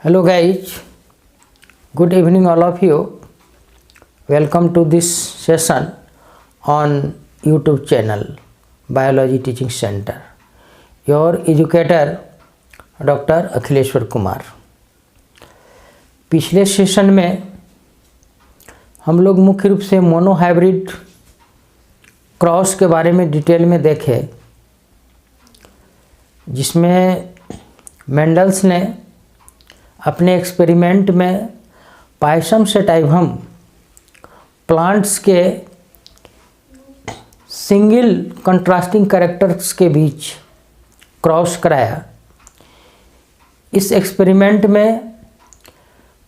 Hello guys, good evening all of you. Welcome to this session on YouTube channel Biology Teaching Center. Your educator Dr. Akhileshwar Kumar. पिछले session में हम लोग मुख्य रूप से मोनोहाइब्रिड क्रॉस के बारे में डिटेल में देखे, जिसमें मेंडल्स ने अपने एक्सपेरिमेंट में पायसम सेटाइवम प्लांट्स के सिंगल कंट्रास्टिंग कैरेक्टर्स के बीच क्रॉस कराया। इस एक्सपेरिमेंट में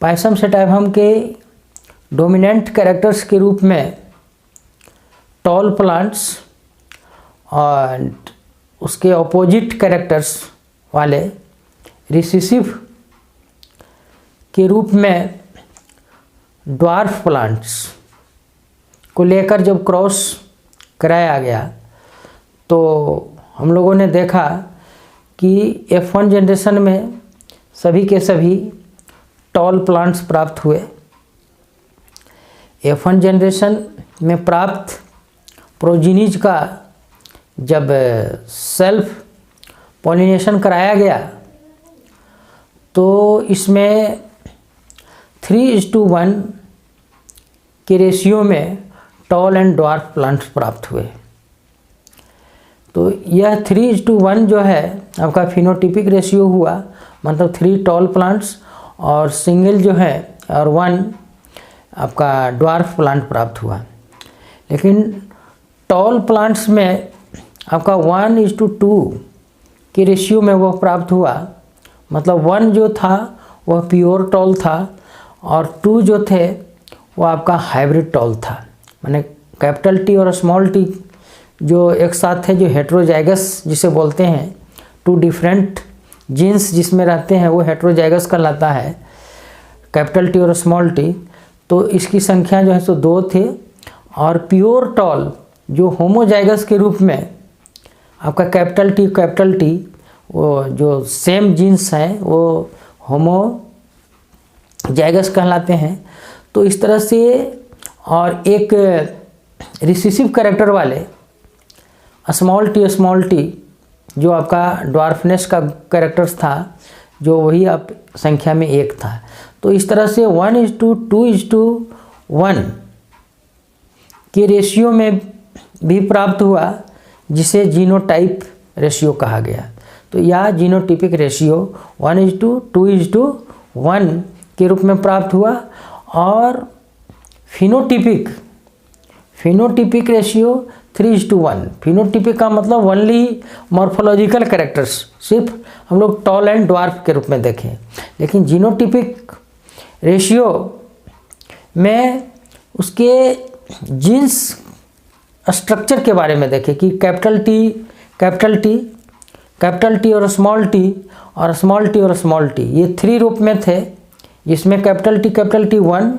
पायसम सेटाइवम के डोमिनेंट कैरेक्टर्स के रूप में टॉल प्लांट्स और उसके ऑपोजिट कैरेक्टर्स वाले रिसेसिव के रूप में ड्वार्फ प्लांट्स को लेकर जब क्रॉस कराया गया तो हम लोगों ने देखा कि F1 जनरेशन में सभी के सभी टॉल प्लांट्स प्राप्त हुए। F1 जनरेशन में प्राप्त प्रोजीनीज का जब सेल्फ पॉलिनेशन कराया गया तो इसमें 3:1 के रेशियो में टॉल एंड ड्वार्फ प्लांट्स प्राप्त हुए। तो यह 3:1 जो है आपका फिनोटिपिक रेशियो हुआ, मतलब 3 टॉल प्लांट्स और सिंगल जो है और 1 आपका ड्वार्फ प्लांट प्राप्त हुआ। लेकिन टॉल प्लांट्स में आपका 1:2 के रेशियो में वह प्राप्त हुआ, मतलब 1 जो था वह प्योर टॉल था और 2 जो थे वो आपका हाइब्रिड टॉल था। माने कैपिटल टी और स्मॉल टी जो एक साथ है, जो हेट्रोजाइगस जिसे बोलते हैं, 2 डिफरेंट जीन्स जिसमें रहते हैं वो हेट्रोजाइगस कहलाता है, कैपिटल टी और स्मॉल टी। तो इसकी संख्या जो है सो 2 थे और प्योर टॉल जो होमोजाइगस के रूप में आपका कैपिटल टी वो जो सेम जीन्स हैं वो होमोजाइगस कहलाते हैं। तो इस तरह से और एक रिसेसिव कैरेक्टर वाले स्मॉल टी जो आपका ड्वार्फनेस का कैरेक्टर्स था, जो वही आप संख्या में 1 था। तो इस तरह से 1:2:1 के रेशियो में भी प्राप्त हुआ, जिसे जीनोटाइप रेशियो कहा गया। तो यह जीनोटिपिक रेशियो 1:2:1 के रूप में प्राप्त हुआ। और फिनोटिपिक रेशियो 3:1। फिनोटिपिक का मतलब ओनली मॉर्फोलॉजिकल कैरेक्टर्स, सिर्फ हम लोग टॉल एंड ड्वार्फ के रूप में देखें। लेकिन जीनोटिपिक रेशियो में उसके जीन्स स्ट्रक्चर के बारे में देखें कि कैपिटल टी और स्मॉल टी और स्मॉल टी ये 3 रूप में थे, जिसमें कैपिटल टी 1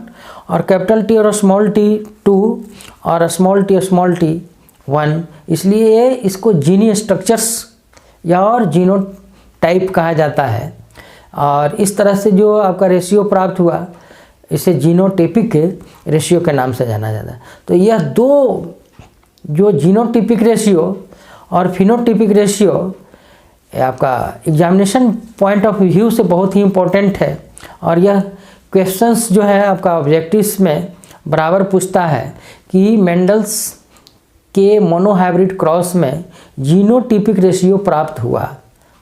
और कैपिटल टी और स्मॉल टी 2 और स्मॉल टी 1। इसलिए इसको जीनी स्ट्रक्चर्स या और जीनोटाइप कहा जाता है। और इस तरह से जो आपका रेशियो प्राप्त हुआ, इसे जीनोटिपिक रेशियो के नाम से जाना जाता है। तो यह 2 जो जीनोटिपिक रेशियो और फिनोटिपिक रेशियो आपका एग्जामिनेशन पॉइंट ऑफ व्यू से बहुत ही इम्पोर्टेंट है। और यह क्वेश्चंस जो है आपका ऑब्जेक्टिव्स में बराबर पूछता है कि मेंडल्स के मोनोहाइब्रिड क्रॉस में जीनोटिपिक रेशियो प्राप्त हुआ।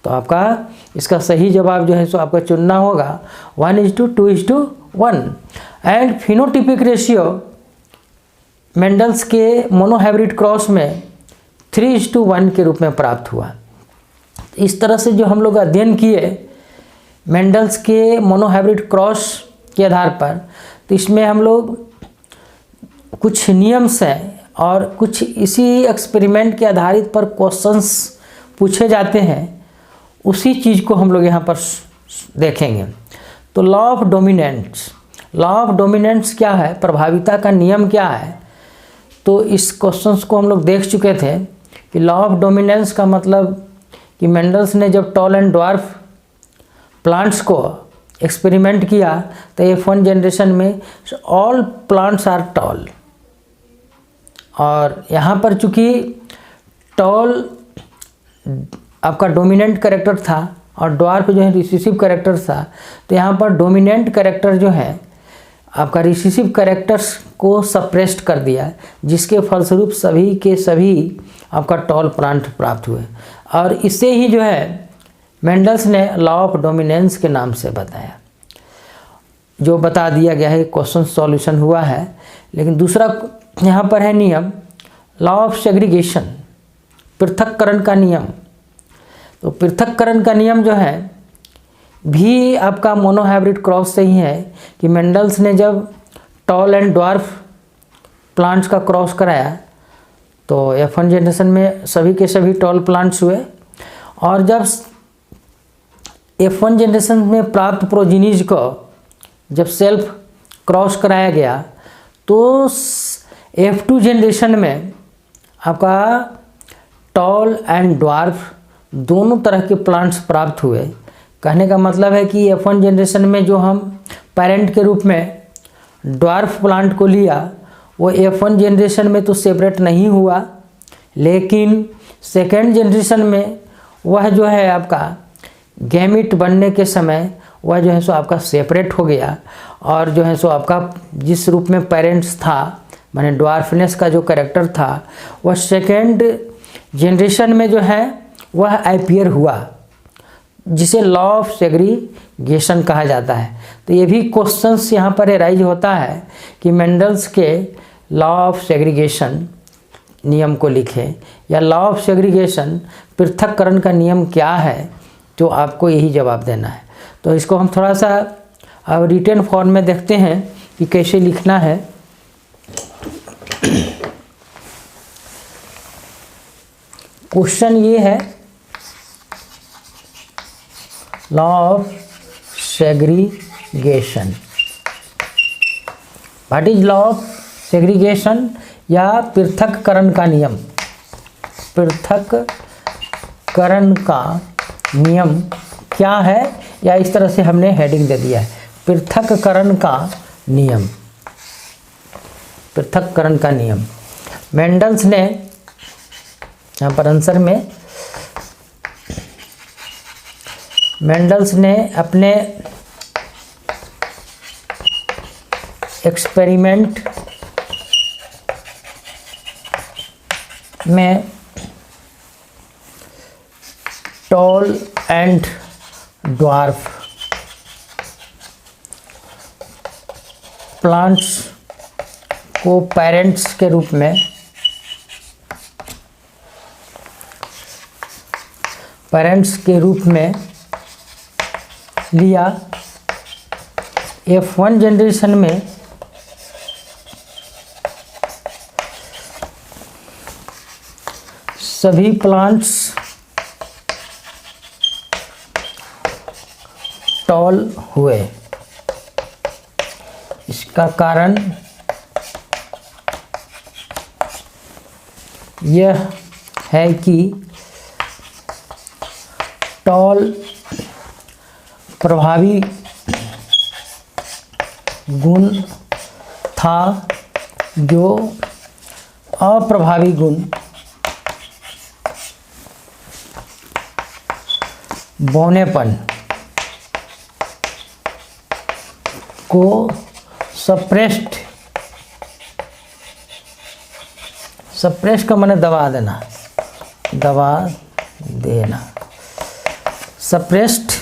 तो आपका इसका सही जवाब जो है सो आपका चुनना होगा 1:2:1। एंड फिनोटिपिक रेशियो मेंडल्स के मोनोहाइब्रिड क्रॉस में 3:1 के रूप में प्राप्त हुआ। इस तरह से जो हम लोग अध्ययन किए मेंडल्स के मोनोहाइब्रिड क्रॉस के आधार पर, तो इसमें हम लोग कुछ नियम्स हैं और कुछ इसी एक्सपेरिमेंट के आधारित पर क्वेश्चंस पूछे जाते हैं, उसी चीज़ को हम लोग यहाँ पर देखेंगे। तो लॉ ऑफ डोमिनेंस क्या है, प्रभाविता का नियम क्या है। तो इस क्वेश्चंस को हम लोग देख चुके थे कि लॉ ऑफ डोमिनेंस का मतलब कि मेंडल्स ने जब टॉल एंड ड्वार्फ प्लांट्स को एक्सपेरिमेंट किया तो F1 जनरेशन में ऑल प्लांट्स आर टॉल, और यहाँ पर चूँकि टॉल आपका डोमिनेंट कैरेक्टर था और ड्वार्फ जो है रिसेसिव कैरेक्टर था, तो यहाँ पर डोमिनेंट कैरेक्टर जो है आपका रिसेसिव कैरेक्टर्स को सप्रेस्ड कर दिया, जिसके फलस्वरूप सभी के सभी आपका टॉल प्लांट प्राप्त हुए। और इसे ही जो है मेंडल्स ने लॉ ऑफ डोमिनेंस के नाम से बताया, जो बता दिया गया है, क्वेश्चन सॉल्यूशन हुआ है। लेकिन दूसरा यहाँ पर है नियम लॉ ऑफ सेग्रीगेशन, पृथक्करण का नियम। तो पृथक्करण का नियम जो है भी आपका मोनोहाइब्रिड क्रॉस से ही है कि मेंडल्स ने जब टॉल एंड ड्वार्फ प्लांट्स का क्रॉस कराया तो F1 जनरेशन में सभी के सभी टॉल प्लांट्स हुए, और जब F1 जनरेशन में प्राप्त प्रोजीनीज को जब सेल्फ क्रॉस कराया गया तो F2 जनरेशन में आपका टॉल एंड ड्वार्फ दोनों तरह के प्लांट्स प्राप्त हुए। कहने का मतलब है कि F1 जनरेशन में जो हम पेरेंट के रूप में ड्वार्फ प्लांट को लिया वो F1 जनरेशन में तो सेपरेट नहीं हुआ, लेकिन सेकेंड जनरेशन में वह जो है आपका गैमिट बनने के समय वह जो है सो आपका सेपरेट हो गया, और जो है सो आपका जिस रूप में पेरेंट्स था माने ड्वार्फनेस का जो कैरेक्टर था वह सेकेंड जनरेशन में जो है वह अपीयर हुआ, जिसे लॉ ऑफ सेग्रीगेशन कहा जाता है। तो ये भी क्वेश्चंस यहाँ पर एराइज होता है कि मेंडल्स के लॉ ऑफ सेग्रीगेशन नियम को लिखें, या लॉ ऑफ सेग्रीगेशन पृथक्करण का नियम क्या है, तो आपको यही जवाब देना है। तो इसको हम थोड़ा सा अब रिटन फॉर्म में देखते हैं कि कैसे लिखना है। क्वेश्चन ये है law of segregation, what is law of segregation या पृथक्करण का नियम। पृथक्करण का नियम क्या है, या इस तरह से हमने हेडिंग दे दिया है पृथक्करण का नियम। पृथक्करण का नियम मेंडल्स ने यहाँ पर आंसर में मेंडल्स ने अपने एक्सपेरिमेंट में टॉल एंड ड्वार्फ प्लांट्स को पेरेंट्स के रूप में लिया। F1 जनरेशन में सभी प्लांट्स टॉल हुए। इसका कारण यह है कि टॉल प्रभावी गुण था जो अप्रभावी गुण बौनेपन को सप्रेस्ड का माने दबा देना सप्रेस्ड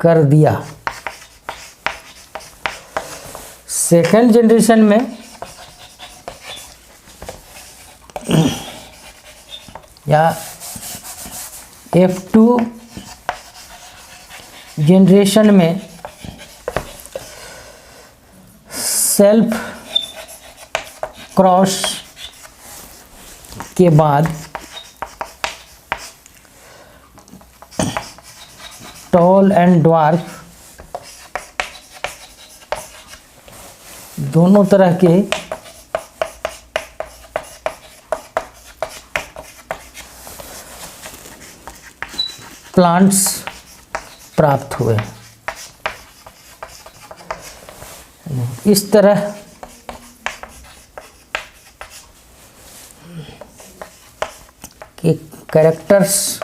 कर दिया। सेकेंड जनरेशन में या F2 जनरेशन में सेल्फ क्रॉस के बाद टॉल एंड ड्वार्फ दोनों तरह के प्लांट्स प्राप्त हुए। इस तरह के कैरेक्टर्स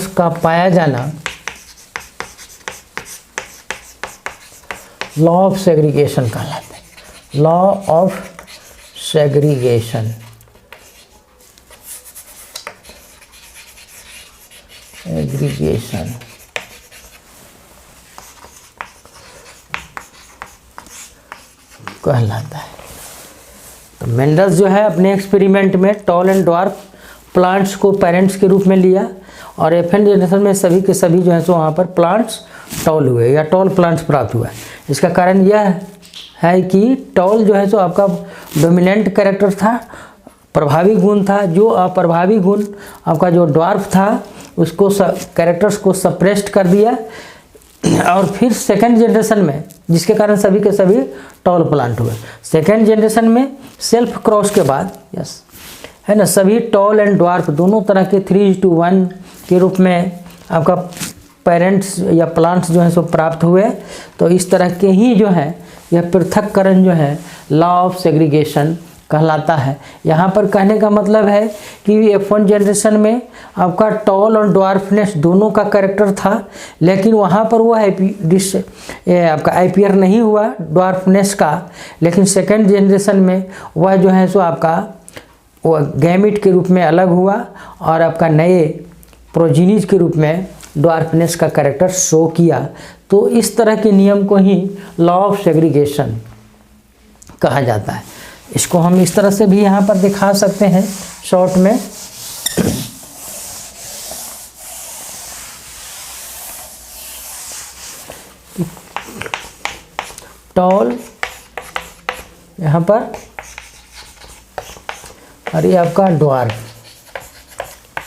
का पाया जाना लॉ ऑफ सेग्रीगेशन कहलाता है। लॉ ऑफ सेग्रीगेशन, एग्रीगेशन कहलाता है। तो मेंडल्स जो है अपने एक्सपेरिमेंट में टॉल एंड ड्वार्फ प्लांट्स को पेरेंट्स के रूप में लिया और एफएन जनरेशन में सभी के सभी जो है सो वहाँ पर प्लांट्स टॉल हुए या टॉल प्लांट्स प्राप्त हुआ। इसका कारण यह है कि टॉल जो है सो आपका डोमिनेंट कैरेक्टर था, प्रभावी गुण था। जो अप्रभावी गुण आपका जो ड्वार्फ था उसको कैरेक्टर्स को सप्रेस्ड कर दिया और फिर सेकेंड जनरेशन में जिसके कारण सभी के सभी टॉल प्लांट हुए। सेकेंड जनरेशन में सेल्फ क्रॉस के बाद यस है ना, सभी टॉल एंड ड्वार्फ दोनों तरह के 3:1 के रूप में आपका पेरेंट्स या प्लांट्स जो है सो प्राप्त हुए। तो इस तरह के ही जो है यह पृथक्करण जो है लॉ ऑफ सेग्रीगेशन कहलाता है। यहाँ पर कहने का मतलब है कि F1 जनरेशन में आपका टॉल और ड्वार्फनेस दोनों का कैरेक्टर था, लेकिन वहाँ पर वो आपका आईपीआर नहीं हुआ ड्वार्फनेस का। लेकिन सेकेंड जनरेशन में वह जो है सो आपका वो गैमिट के रूप में अलग हुआ और आपका नए प्रोजीनीज के रूप में ड्वार्फनेस का कैरेक्टर शो किया। तो इस तरह के नियम को ही लॉ ऑफ सेग्रीगेशन कहा जाता है। इसको हम इस तरह से भी यहाँ पर दिखा सकते हैं शॉर्ट में। टॉल यहाँ पर और ये आपका ड्वार्फ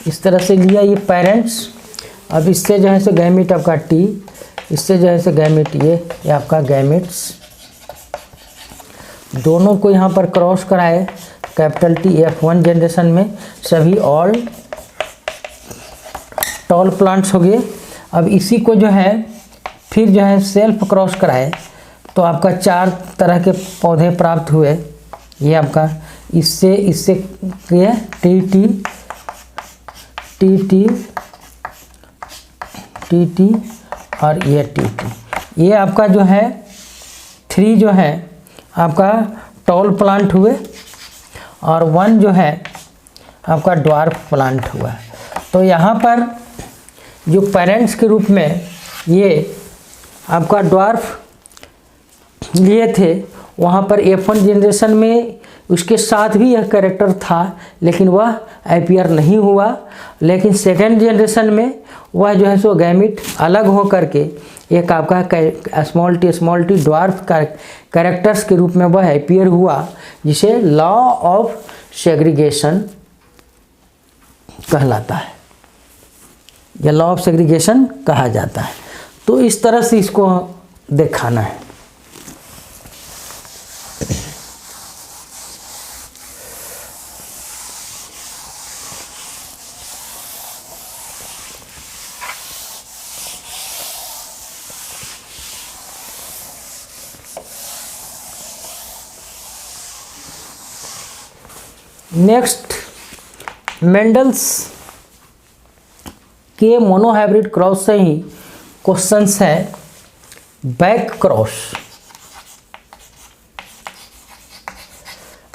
इस तरह से लिया, ये पेरेंट्स। अब इससे जो है सो गैमिट आपका टी, इससे जो है सो गैमिट ये आपका गैमिट्स, दोनों को यहाँ पर क्रॉस कराए कैपिटल टी। F1 जनरेशन में सभी ऑल टॉल प्लांट्स हो गए। अब इसी को जो है फिर जो है सेल्फ क्रॉस कराए तो आपका 4 तरह के पौधे प्राप्त हुए। ये आपका इससे ये टी टी और ये टी टी। ये आपका जो है 3 जो है आपका टॉल प्लांट हुए और 1 जो है आपका ड्वार्फ प्लांट हुआ। तो यहाँ पर जो पेरेंट्स के रूप में ये आपका ड्वार्फ लिए थे, वहाँ पर F1 जनरेशन में उसके साथ भी यह कैरेक्टर था, लेकिन वह आईपीआर नहीं हुआ। लेकिन सेकेंड जनरेशन में वह जो है सो गैमिट अलग हो करके एक आपका स्मॉल टी ड्वार्फ का कैरेक्टर्स के रूप में वह आईपीआर हुआ, जिसे लॉ ऑफ सेग्रीगेशन कहलाता है या लॉ ऑफ सेग्रीगेशन कहा जाता है। तो इस तरह से इसको दिखाना है। नेक्स्ट, मेंडल्स के मोनोहाइब्रिड क्रॉस से ही क्वेश्चंस है back cross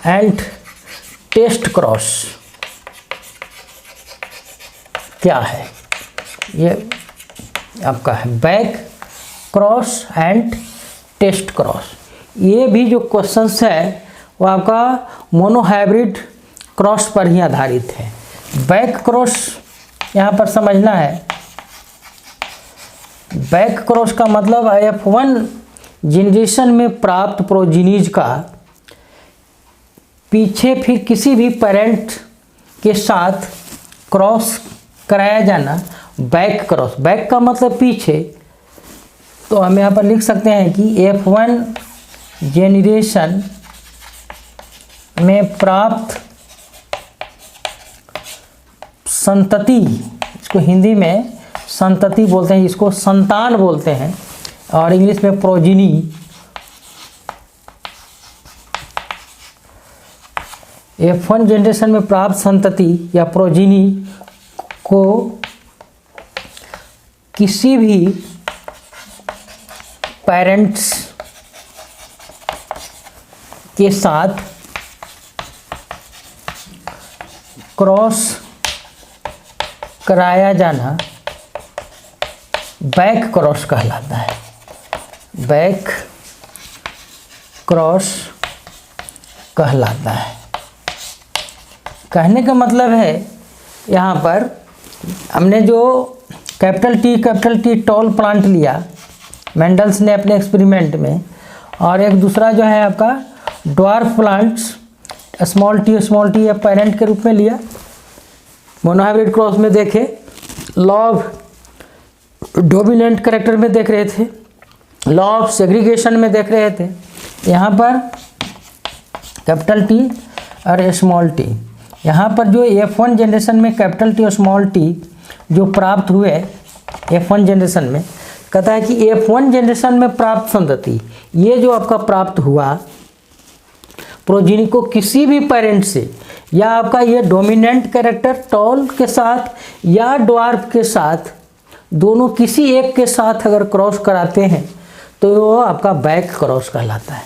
and test cross क्या है। ये आपका है back cross and test cross. ये भी जो क्वेश्चंस है वो आपका मोनोहाइब्रिड क्रॉस पर ही आधारित है। बैक क्रॉस यहाँ पर समझना है। बैक क्रॉस का मतलब F1 जनरेशन में प्राप्त प्रोजीनीज का पीछे फिर किसी भी पेरेंट के साथ क्रॉस कराया जाना बैक क्रॉस। बैक का मतलब पीछे, तो हम यहाँ पर लिख सकते हैं कि F1 जनरेशन में प्राप्त संतति, इसको हिंदी में संतति बोलते हैं, इसको संतान बोलते हैं, और इंग्लिश में प्रोजिनी, F1 जनरेशन में प्राप्त संतति या प्रोजिनी को किसी भी पेरेंट्स के साथ क्रॉस कराया जाना बैक क्रॉस कहलाता है। बैक क्रॉस कहलाता है। कहने का मतलब है यहाँ पर हमने जो कैपिटल टी टॉल प्लांट लिया मेंडल्स ने अपने एक्सपेरिमेंट में, और एक दूसरा जो है आपका ड्वार्फ प्लांट्स स्मॉल टी या पेरेंट के रूप में लिया। मोनोहाइब्रिड क्रॉस में देखे लॉ ऑफ डोमिनेंट कैरेक्टर में देख रहे थे, लॉ ऑफ सेग्रीगेशन में देख रहे थे। यहाँ पर कैपिटल टी और स्मॉल टी, यहाँ पर जो F1 जनरेशन में कैपिटल टी और स्मॉल टी जो प्राप्त हुए F1 जनरेशन में, कहता है कि F1 जनरेशन में प्राप्त संतति, ये जो आपका प्राप्त हुआ प्रोजीनी को किसी भी पेरेंट से, या आपका ये डोमिनेंट कैरेक्टर टॉल के साथ या ड्वार्फ के साथ, दोनों किसी एक के साथ अगर क्रॉस कराते हैं तो वो आपका बैक क्रॉस कहलाता है।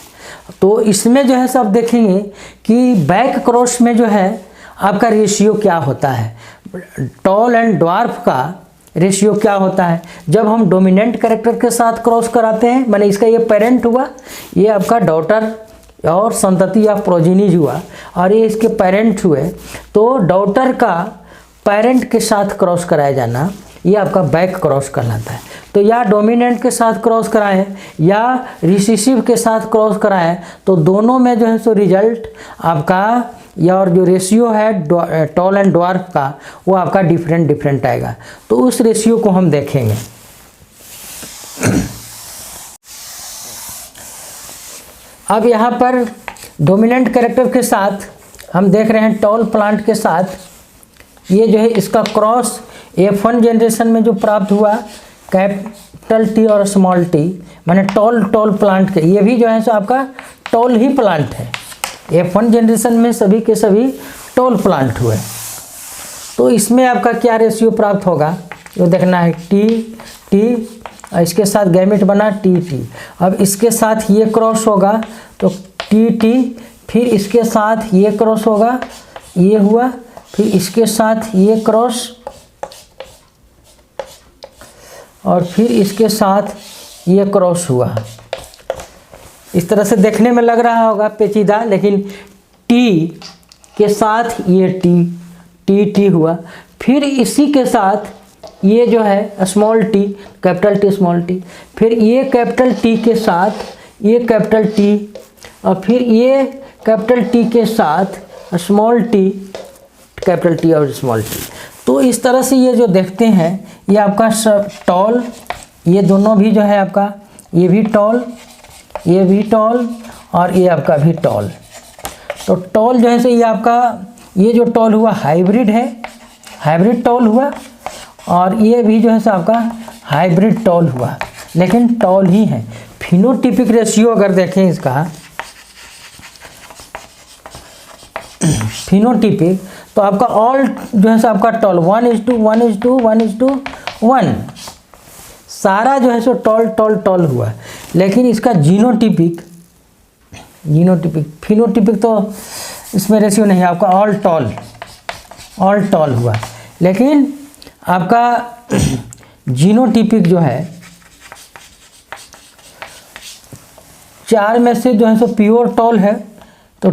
तो इसमें जो है सब देखेंगे कि बैक क्रॉस में जो है आपका रेशियो क्या होता है, टॉल एंड ड्वार्फ का रेशियो क्या होता है। जब हम डोमिनेंट कैरेक्टर के साथ क्रॉस कराते हैं, माने इसका ये पेरेंट हुआ, ये आपका डॉटर और संतति या प्रोजेनीज हुआ, और ये इसके पेरेंट हुए, तो डॉटर का पेरेंट के साथ क्रॉस कराया जाना ये आपका बैक क्रॉस कहलाता है। तो या डोमिनेंट के साथ क्रॉस कराए या रिसेसिव के साथ क्रॉस कराए, तो दोनों में जो है सो रिजल्ट आपका या और जो रेशियो है टॉल एंड ड्वार्फ का वो आपका डिफरेंट आएगा। तो उस रेशियो को हम देखेंगे। अब यहाँ पर डोमिनेंट कैरेक्टर के साथ हम देख रहे हैं टॉल प्लांट के साथ, ये जो है इसका क्रॉस F1 जनरेशन में जो प्राप्त हुआ कैपिटल टी और स्मॉल टी, माने टॉल प्लांट के, ये भी जो है सो आपका टॉल ही प्लांट है। F1 जनरेशन में सभी के सभी टॉल प्लांट हुए। तो इसमें आपका क्या रेशियो प्राप्त होगा ये देखना है, टी इसके साथ गैमेट बना टी। अब इसके साथ ये क्रॉस होगा तो टी, फिर इसके साथ ये क्रॉस होगा, ये हुआ, फिर इसके साथ ये क्रॉस, और फिर इसके साथ ये क्रॉस हुआ। इस तरह से देखने में लग रहा होगा पेचीदा, लेकिन टी के साथ ये टी हुआ, फिर इसी के साथ ये जो है small T, capital T small T, फिर ये कैपिटल टी के साथ ये कैपिटल टी, और फिर ये कैपिटल टी के साथ स्मॉल टी, कैपिटल टी और स्मॉल टी। तो इस तरह से ये जो देखते हैं ये आपका टॉल, ये दोनों भी जो है आपका, ये भी टॉल, ये भी टॉल, और ये आपका भी टॉल। तो टॉल जो है सो ये आपका, ये जो टॉल हुआ हाइब्रिड है, हाइब्रिड टॉल हुआ, और ये भी जो है सो आपका हाइब्रिड टॉल हुआ, लेकिन टॉल ही है। फिनोटिपिक रेशियो अगर देखें इसका फिनोटिपिक, तो आपका ऑल जो है सो आपका टॉल 1:1:1:1, सारा जो है सो टॉल हुआ। लेकिन इसका जीनोटिपिक फिनोटिपिक तो इसमें रेशियो नहीं है, आपका ऑल टॉल हुआ। लेकिन आपका जीनोटिपिक जो है 4 में से जो है सो प्योर टॉल है, तो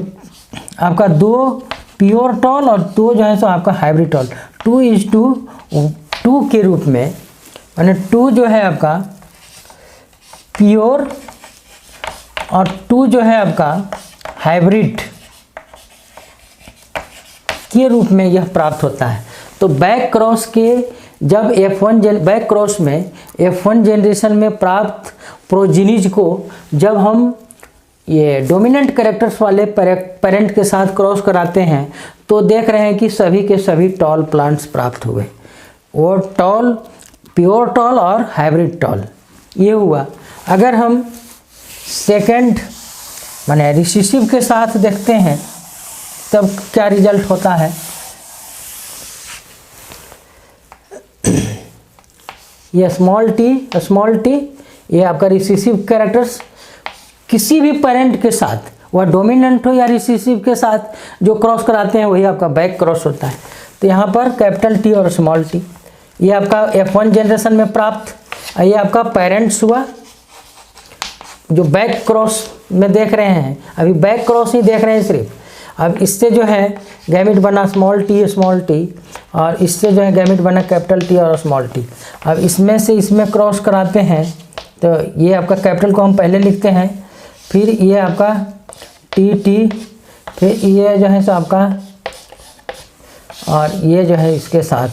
आपका 2 प्योर टॉल और 2 जो है सो आपका हाइब्रिड टॉल, 2:2 के रूप में, माने 2 जो है आपका प्योर और 2 जो है आपका हाइब्रिड के रूप में यह प्राप्त होता है। तो बैक क्रॉस के जब बैक क्रॉस में F1 जनरेशन में प्राप्त प्रोजीनीज को जब हम ये डोमिनेंट कैरेक्टर्स वाले पेरेंट के साथ क्रॉस कराते हैं तो देख रहे हैं कि सभी के सभी टॉल प्लांट्स प्राप्त हुए। वो टॉल, प्योर टॉल और हाइब्रिड टॉल ये हुआ। अगर हम सेकंड माने रिसेसिव के साथ देखते हैं तब क्या रिजल्ट होता है। ये स्मॉल टी ये आपका रिसेसिव कैरेक्टर्स किसी भी पेरेंट के साथ, वह डोमिनेंट हो या रिसेसिव के साथ जो क्रॉस कराते हैं वही आपका बैक क्रॉस होता है। तो यहाँ पर कैपिटल टी और स्मॉल टी ये आपका F1 जनरेशन में प्राप्त, ये आपका पेरेंट्स हुआ जो बैक क्रॉस में देख रहे हैं। अभी बैक क्रॉस ही देख रहे हैं सिर्फ। अब इससे जो है गैमेट बना स्मॉल टी और इससे जो है गैमेट बना कैपिटल टी और स्मॉल टी। अब इसमें से इसमें क्रॉस कराते हैं तो ये आपका कैपिटल को हम पहले लिखते हैं, फिर ये आपका टी, फिर ये जो है सो आपका और ये जो है इसके साथ।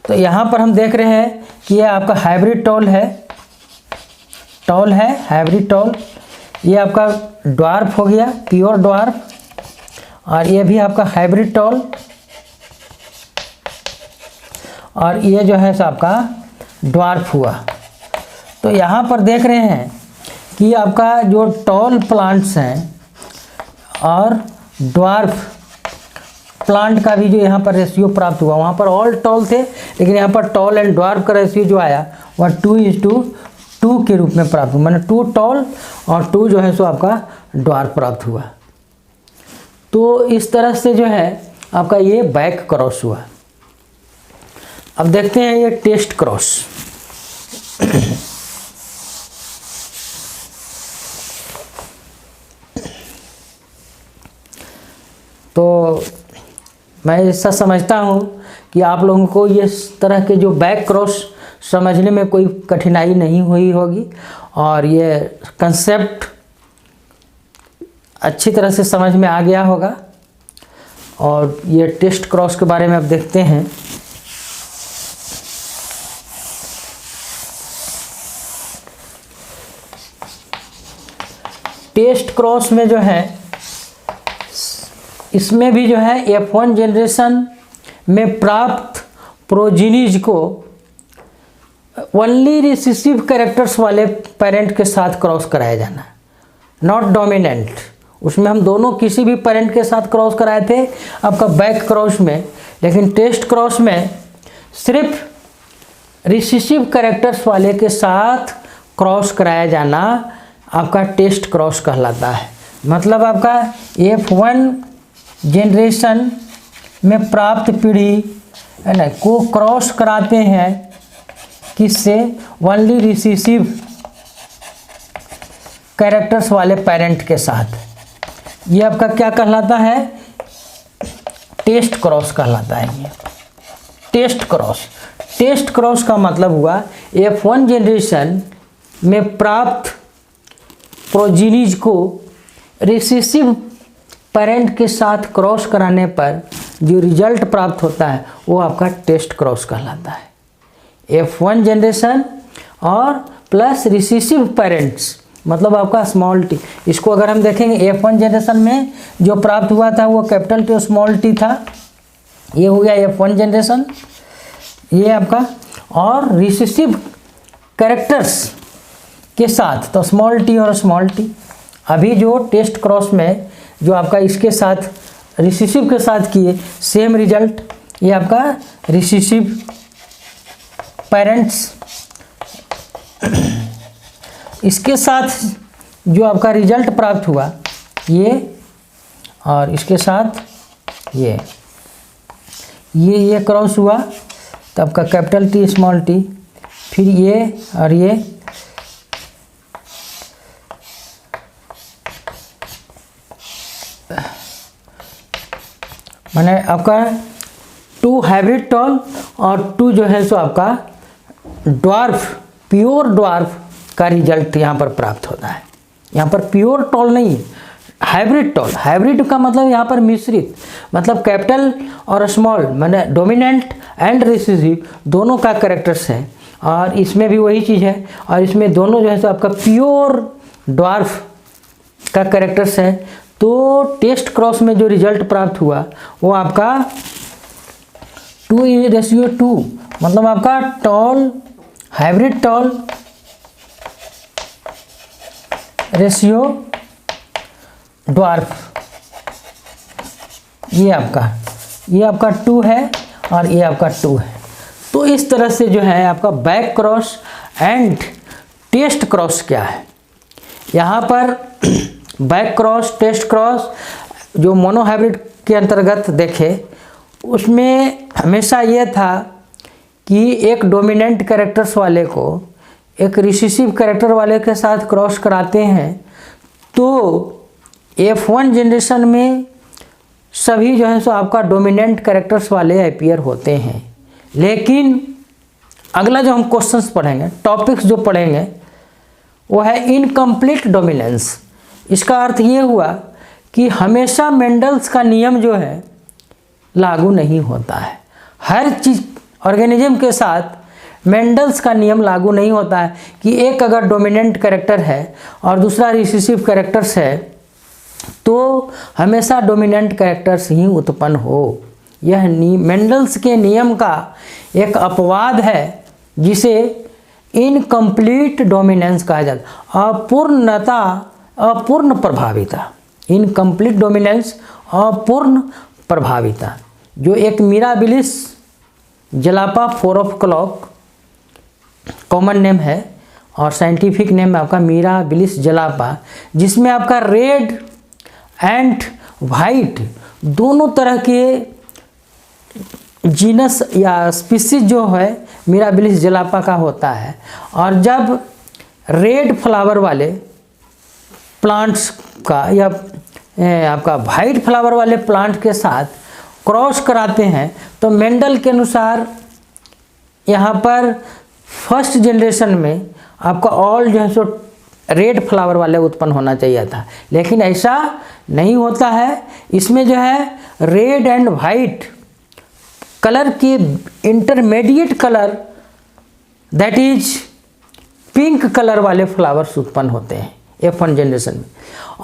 तो यहाँ पर हम देख रहे हैं कि ये आपका हाइब्रिड टॉल है हाइब्रिड टॉल। ये आपका ड्वार्फ हो गया, प्योर ड्वार्फ, और ये भी आपका हाइब्रिड टॉल, और ये जो है सो आपका ड्वार्फ हुआ। तो यहाँ पर देख रहे हैं कि आपका जो टॉल प्लांट्स हैं और ड्वार्फ प्लांट का भी जो यहाँ पर रेशियो प्राप्त हुआ, वहाँ पर ऑल टॉल थे लेकिन यहाँ पर टॉल एंड ड्वार्फ का रेशियो जो आया वह 2:2 के रूप में प्राप्त हुआ। मैंने 2 टॉल और 2 जो है सो आपका ड्वार्फ प्राप्त हुआ। तो इस तरह से जो है आपका ये बैक क्रॉस हुआ। अब देखते हैं ये टेस्ट क्रॉस। तो मैं ऐसा समझता हूँ कि आप लोगों को ये तरह के जो बैक क्रॉस समझने में कोई कठिनाई नहीं हुई होगी और ये कंसेप्ट अच्छी तरह से समझ में आ गया होगा। और ये टेस्ट क्रॉस के बारे में अब देखते हैं। टेस्ट क्रॉस में जो है इसमें भी जो है F1 जनरेशन में प्राप्त प्रोजीनीज को ओनली रिसेसिव कैरेक्टर्स वाले पेरेंट के साथ क्रॉस कराया जाना, नॉट डोमिनेंट। उसमें हम दोनों किसी भी पेरेंट के साथ क्रॉस कराए थे आपका बैक क्रॉस में, लेकिन टेस्ट क्रॉस में सिर्फ रिसेसिव कैरेक्टर्स वाले के साथ क्रॉस कराया जाना आपका टेस्ट क्रॉस कहलाता है। मतलब आपका F1 जनरेशन में प्राप्त पीढ़ी है ना को क्रॉस कराते हैं किससे, ओनली रिसेसिव कैरेक्टर्स वाले पेरेंट के साथ। ये आपका क्या कहलाता है, टेस्ट क्रॉस कहलाता है। ये टेस्ट क्रॉस का मतलब हुआ F1 जनरेशन में प्राप्त प्रोजीनीज को रिसेसिव पेरेंट के साथ क्रॉस कराने पर जो रिजल्ट प्राप्त होता है वो आपका टेस्ट क्रॉस कहलाता है। F1 जनरेशन और प्लस रिसेसिव पेरेंट्स मतलब आपका स्मॉल टी। इसको अगर हम देखेंगे F1 जनरेशन में जो प्राप्त हुआ था वो कैपिटल टी और स्मॉल टी था। ये हो गया F1 जनरेशन, ये आपका। और रिसेसिव कैरेक्टर्स के साथ तो स्मॉल टी और स्मॉल टी। अभी जो टेस्ट क्रॉस में जो आपका इसके साथ रिसेसिव के साथ किए सेम रिजल्ट, ये आपका रिसेसिव पेरेंट्स इसके साथ जो आपका रिजल्ट प्राप्त हुआ ये, और इसके साथ ये क्रॉस हुआ तो आपका कैपिटल टी स्मॉल टी, फिर ये और ये, माने आपका 2 हाइब्रिड टॉल और 2 जो है सो आपका ड्वार्फ, प्योर ड्वार्फ का रिजल्ट यहाँ पर प्राप्त होता है। यहाँ पर प्योर टॉल नहीं, हाइब्रिड टॉल। हाइब्रिड का मतलब यहाँ पर मिश्रित, मतलब कैपिटल और स्मॉल माने डोमिनेंट एंड रिसेसिव दोनों का कैरेक्टर्स है। और इसमें भी वही चीज़ है, और इसमें दोनों जो है सो आपका प्योर ड्वार्फ का कैरेक्टर्स है। तो टेस्ट क्रॉस में जो रिजल्ट प्राप्त हुआ वो आपका 2:2, मतलब आपका tall hybrid tall ratio dwarf, ये आपका 2 है और ये आपका 2 है। तो इस तरह से जो है आपका back cross and test cross क्या है, यहाँ पर बैक क्रॉस टेस्ट क्रॉस जो मोनोहाइब्रिड के अंतर्गत देखे उसमें हमेशा ये था कि एक डोमिनेंट कैरेक्टर्स वाले को एक रिसेसिव कैरेक्टर वाले के साथ क्रॉस कराते हैं तो F1 जनरेशन में सभी जो है सो आपका डोमिनेंट कैरेक्टर्स वाले अपीयर होते हैं। लेकिन अगला जो हम क्वेश्चंस पढ़ेंगे, टॉपिक्स जो पढ़ेंगे वो है इनकम्प्लीट डोमिनेंस। इसका अर्थ ये हुआ कि हमेशा मेंडल्स का नियम जो है लागू नहीं होता है। हर चीज़ ऑर्गेनिज्म के साथ मेंडल्स का नियम लागू नहीं होता है कि एक अगर डोमिनेंट कैरेक्टर है और दूसरा रिसेसिव कैरेक्टर्स है तो हमेशा डोमिनेंट कैरेक्टर्स ही उत्पन्न हो। यह मेंडल्स के नियम का एक अपवाद है जिसे इनकम्प्लीट डोमिनेंस कहा जाता है। अपूर्ण प्रभाविता, इनकम्प्लीट डोमिनेंस, अपूर्ण प्रभाविता, जो एक mirabilis जलापा 4 of clock common name है और साइंटिफिक नेम है आपका मिराबिलिस जलापा, जिसमें आपका रेड एंड वाइट दोनों तरह के जीनस या स्पीसीज जो है मिराबिलिस जलापा का होता है। और जब रेड फ्लावर वाले प्लांट्स का या आपका वाइट फ्लावर वाले प्लांट के साथ क्रॉस कराते हैं तो मेंडल के अनुसार यहाँ पर फर्स्ट जनरेशन में आपका ऑल जो है सो रेड फ्लावर वाले उत्पन्न होना चाहिए था, लेकिन ऐसा नहीं होता है। इसमें जो है रेड एंड वाइट कलर के intermediate colour that is pink colour वाले फ्लावर्स उत्पन्न होते हैं F1 जनरेशन में।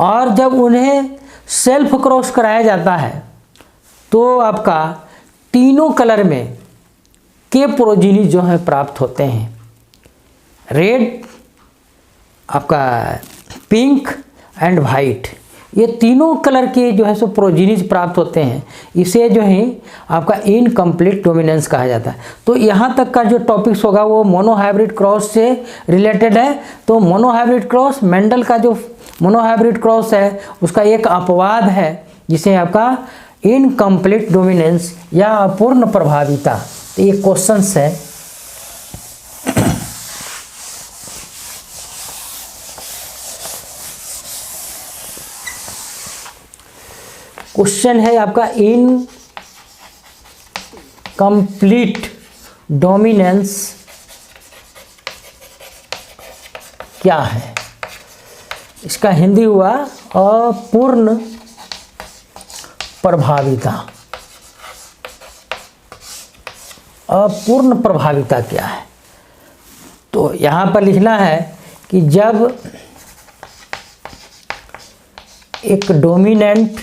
और जब उन्हें सेल्फ क्रॉस कराया जाता है तो आपका तीनों कलर में के प्रोजीनी जो है प्राप्त होते हैं, रेड, आपका पिंक एंड वाइट, ये तीनों कलर के जो है सो प्रोजीनीज प्राप्त होते हैं। इसे जो है आपका इनकम्प्लीट डोमिनेंस कहा जाता है। तो यहाँ तक का जो टॉपिक्स होगा वो मोनोहाइब्रिड क्रॉस से रिलेटेड है। तो मोनोहाइब्रिड क्रॉस, मेंडल का जो मोनोहाइब्रिड क्रॉस है उसका एक अपवाद है जिसे आपका इनकम्प्लीट डोमिनेंस या अपूर्ण प्रभाविता। तो ये क्वेश्चंस है। क्वेश्चन है आपका इनकम्प्लीट डोमिनेंस क्या है। इसका हिंदी हुआ अपूर्ण प्रभाविता। अपूर्ण प्रभाविता क्या है, तो यहाँ पर लिखना है कि जब एक डोमिनेंट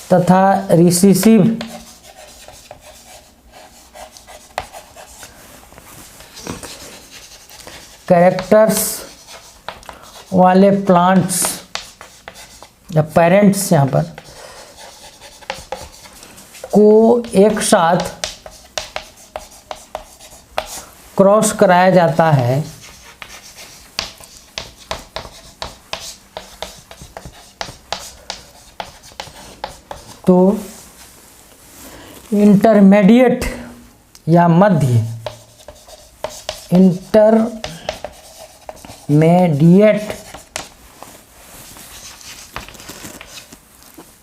तथा रिसेसिव कैरेक्टर्स वाले प्लांट्स या पेरेंट्स यहाँ पर को एक साथ क्रॉस कराया जाता है तो इंटरमीडिएट या मध्य इंटरमीडिएट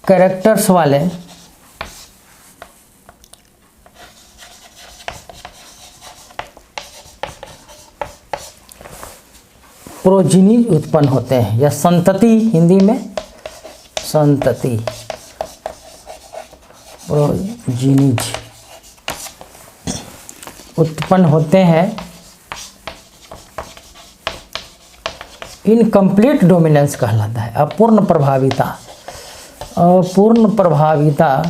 कैरेक्टर्स वाले प्रोजीनी उत्पन्न होते हैं या संतति, हिंदी में संतति, प्रोजीनीज उत्पन्न होते हैं इनकम्प्लीट डोमिनेंस कहलाता है। अपूर्ण प्रभाविता, अपूर्ण प्रभाविता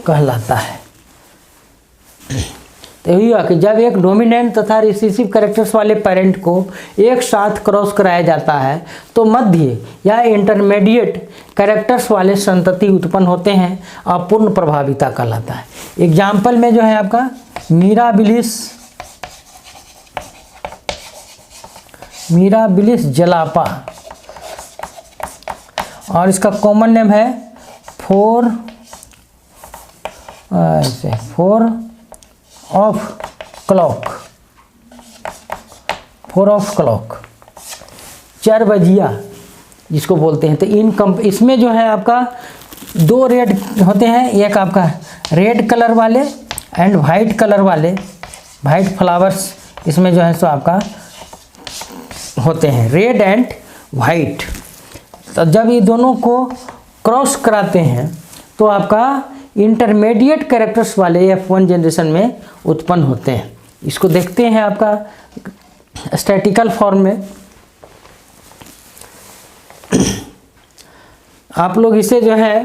कहलाता है। तो यही हुआ कि जब एक डोमिनेंट तथा रिसेसिव कैरेक्टर्स वाले पेरेंट को एक साथ क्रॉस कराया जाता है तो मध्य या इंटरमीडिएट कैरेक्टर्स वाले संतति उत्पन्न होते हैं, अपूर्ण प्रभाविता कहलाता है। एग्जाम्पल में जो है आपका मिराबिलिस जलापा, और इसका कॉमन नेम है फोर ऑफ क्लॉक, चरबजिया जिसको बोलते हैं। तो इसमें जो है आपका दो रेड होते हैं, एक आपका रेड कलर वाले एंड वाइट कलर वाले, वाइट फ्लावर्स इसमें जो है सो आपका होते हैं, रेड एंड वाइट। तो जब ये दोनों को क्रॉस कराते हैं तो आपका इंटरमीडिएट कैरेक्टर्स वाले F1 जनरेशन में उत्पन्न होते हैं। इसको देखते हैं आपका स्टैटिकल फॉर्म में। आप लोग इसे जो है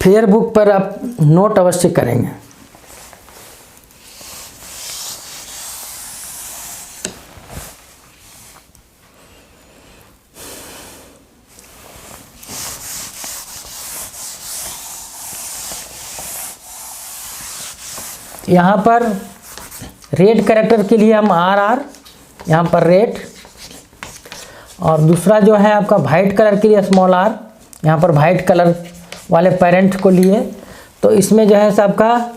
फेयर बुक पर आप नोट अवश्य करेंगे। यहाँ पर रेड कैरेक्टर के लिए हम RR, यहाँ पर रेड, और दूसरा जो है आपका वाइट कलर के लिए स्मॉल r, यहाँ पर वाइट कलर वाले पेरेंट को लिए। तो इसमें जो है सो आपका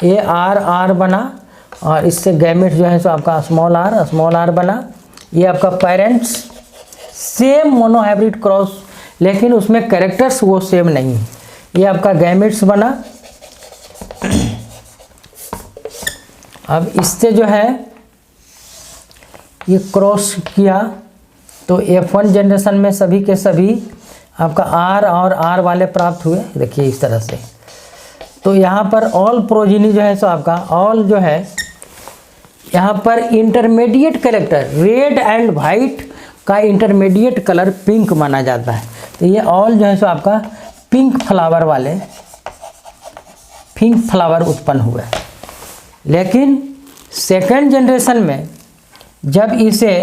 AR बना, और इससे गैमेट जो है सो आपका स्मॉल r बना। ये आपका पेरेंट्स सेम मोनोहाइब्रिड क्रॉस, लेकिन उसमें कैरेक्टर्स वो सेम नहीं है। ये आपका गैमेट्स बना। अब इससे जो है ये क्रॉस किया तो F1 जनरेशन में सभी के सभी आपका R और R वाले प्राप्त हुए। देखिए इस तरह से। तो यहाँ पर ऑल प्रोजिनी जो है सो आपका ऑल जो है यहाँ पर intermediate character red and white का इंटरमीडिएट कलर पिंक माना जाता है। तो ये ऑल जो है सो आपका पिंक फ्लावर उत्पन्न हुए। लेकिन सेकेंड जनरेशन में जब इसे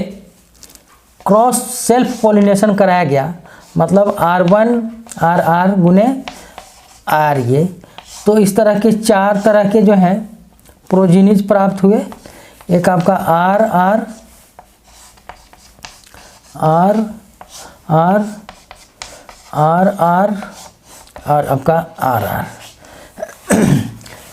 क्रॉस सेल्फ पॉलिनेशन कराया गया, मतलब R1 RR गुने R ये, तो इस तरह के चार तरह के जो हैं प्रोजीनीज प्राप्त हुए। एक आपका RR और आपका RR।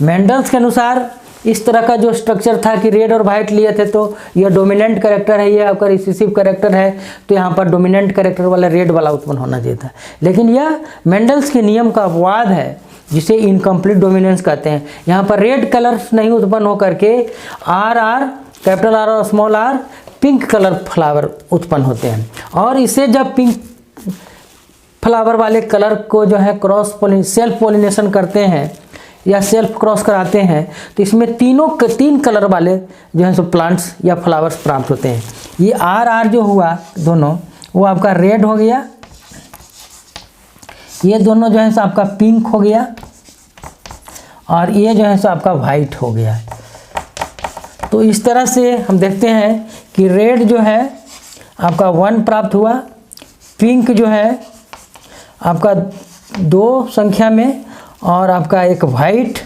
मेंडल्स के अनुसार इस तरह का जो स्ट्रक्चर था कि रेड और वाइट लिए थे तो यह डोमिनेंट कैरेक्टर है, ये आपका रिसेसिव कैरेक्टर है, तो यहाँ पर डोमिनेंट कैरेक्टर वाला रेड वाला उत्पन्न होना चाहिए था। लेकिन यह मेंडल्स के नियम का अपवाद है जिसे इनकम्प्लीट डोमिनेंस कहते हैं। यहाँ पर रेड कलर नहीं उत्पन्न हो करके RR, कैपिटल R और small r pink colour flower उत्पन्न होते हैं। और इसे जब पिंक फ्लावर वाले कलर को जो है सेल्फ पॉलिनेशन करते हैं या सेल्फ क्रॉस कराते हैं तो इसमें तीन कलर वाले जो है सो प्लांट्स या फ्लावर्स प्राप्त होते हैं। ये RR जो हुआ दोनों वो आपका रेड हो गया, ये दोनों जो है सो आपका पिंक हो गया, और ये जो है सो आपका वाइट हो गया। तो इस तरह से हम देखते हैं कि रेड जो है आपका 1 प्राप्त हुआ, पिंक जो है आपका 2 संख्या में, और आपका एक वाइट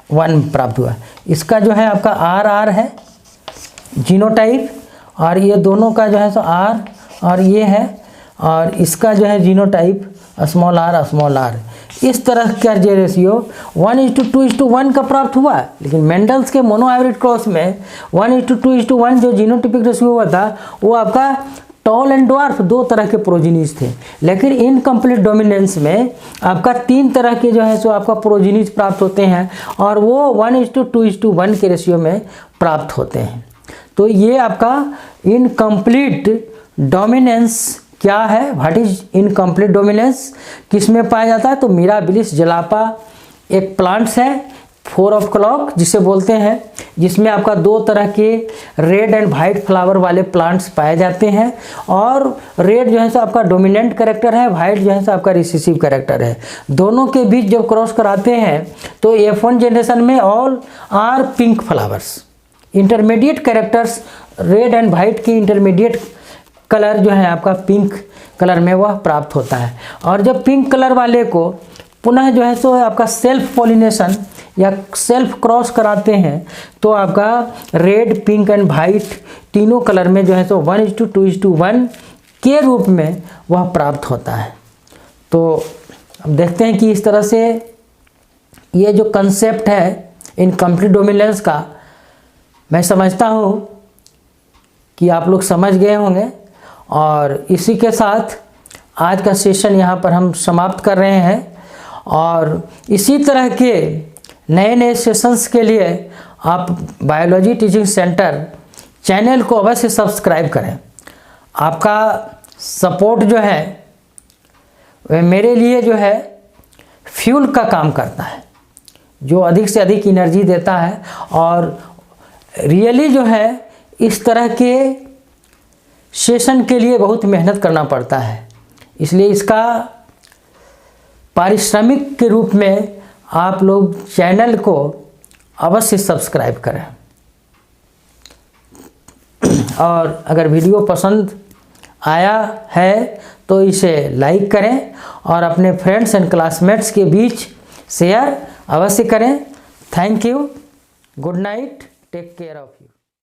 1 प्राप्त हुआ। इसका जो है आपका RR है जीनोटाइप, और ये दोनों का जो है सो R और ये है, और इसका जो है जीनोटाइप स्मॉल r। इस तरह का जो रेशियो 1:2:1 का प्राप्त हुआ। लेकिन मेंडल्स के मोनोहाइब्रिड क्रॉस में 1:2:1 जो जीनोटिपिक रेशियो हुआ था वो आपका टॉल एंड ड्वार्फ 2 तरह के प्रोजीनीज थे। लेकिन इनकम्प्लीट डोमिनेंस में आपका 3 तरह के जो है सो आपका प्रोजीनीज प्राप्त होते हैं, और वो 1:2:1 के रेशियो में प्राप्त होते हैं। तो ये आपका इनकम्प्लीट डोमिनेंस क्या है, व्हाट इज इनकम्प्लीट डोमिनेंस, किस में पाया जाता है? तो मिराबिलिस जलापा एक प्लांट्स है 4 ऑफ क्लॉक जिसे बोलते हैं, जिसमें आपका 2 तरह के रेड एंड वाइट फ्लावर वाले प्लांट्स पाए जाते हैं। और रेड जो है सो आपका डोमिनेंट कैरेक्टर है, वाइट जो है सो आपका रिसेसिव कैरेक्टर है। दोनों के बीच जब क्रॉस कराते हैं तो F1 जनरेशन में all are pink flowers. Intermediate characters red and white की इंटरमीडिएट कलर जो है आपका पिंक कलर में वह प्राप्त होता है। और जब पिंक कलर वाले को पुनः जो है सो आपका सेल्फ पॉलिनेशन या सेल्फ क्रॉस कराते हैं तो आपका रेड, पिंक एंड वाइट तीनों कलर में जो है सो 1:2:1 के रूप में वह प्राप्त होता है। तो अब देखते हैं कि इस तरह से ये जो कंसेप्ट है इनकम्प्लीट डोमिनेंस का, मैं समझता हूँ कि आप लोग समझ गए होंगे। और इसी के साथ आज का सेशन यहाँ पर हम समाप्त कर रहे हैं। और इसी तरह के नए नए सेशंस के लिए आप बायोलॉजी टीचिंग सेंटर चैनल को अवश्य सब्सक्राइब करें। आपका सपोर्ट जो है वह मेरे लिए जो है फ्यूल का काम करता है, जो अधिक से अधिक एनर्जी देता है। और रियली जो है इस तरह के सेशन के लिए बहुत मेहनत करना पड़ता है, इसलिए इसका पारिश्रमिक के रूप में आप लोग चैनल को अवश्य सब्सक्राइब करें। और अगर वीडियो पसंद आया है तो इसे लाइक करें और अपने फ्रेंड्स एंड क्लासमेट्स के बीच शेयर अवश्य करें। Thank you, good night, take care of you.